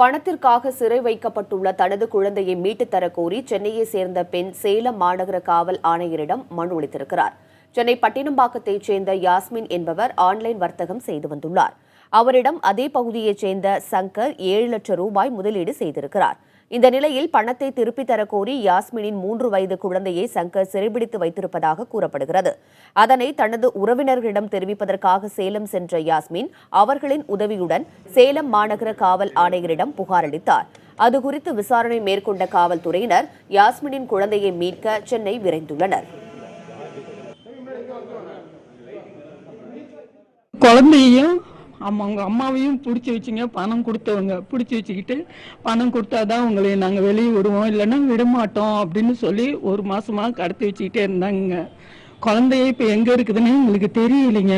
பணத்திற்காக சிறை வைக்கப்பட்டுள்ள தனது குழந்தையை மீட்டுத் தரக் கோரி சென்னையை சேர்ந்த பெண் சேலம் மாநகர காவல் ஆணையரிடம் மனு அளித்திருக்கிறார். சென்னை பட்டினம்பாக்கத்தைச் சேர்ந்த யாஸ்மின் என்பவர் ஆன்லைன் வர்த்தகம் செய்து வந்துள்ளார். அவரிடம் அதே பகுதியைச் சேர்ந்த சங்கர் 7 லட்சம் ரூபாய் முதலீடு செய்திருக்கிறார். இந்த நிலையில் பணத்தை திருப்பித் தரக் கோரி யாஸ்மினின் 3 வயது குழந்தையை சங்கர் சிறைபிடித்து வைத்திருப்பதாக கூறப்படுகிறது. அதனை தனது உறவினர்களிடம் தெரிவிப்பதற்காக சேலம் சென்ற யாஸ்மின் அவர்களின் உதவியுடன் சேலம் மாநகர காவல் ஆணையரிடம் புகார் அளித்தார். அதுகுறித்து விசாரணை மேற்கொண்ட காவல்துறையினர் யாஸ்மினின் குழந்தையை மீட்க சென்னை விரைந்துள்ளனர். குழந்தையும் அவங்க அம்மாவையும் பிடிச்சி வச்சுங்க, பணம் கொடுத்தவங்க பிடிச்சி வச்சுக்கிட்டு பணம் கொடுத்தாதான் உங்களை நாங்கள் வெளியே விடுவோம், இல்லைன்னா விடமாட்டோம் அப்படின்னு சொல்லி 1 மாசமாக கடத்தி வச்சுக்கிட்டே இருந்தாங்க. குழந்தைய இப்போ எங்கே இருக்குதுன்னு எங்களுக்கு தெரியலைங்க.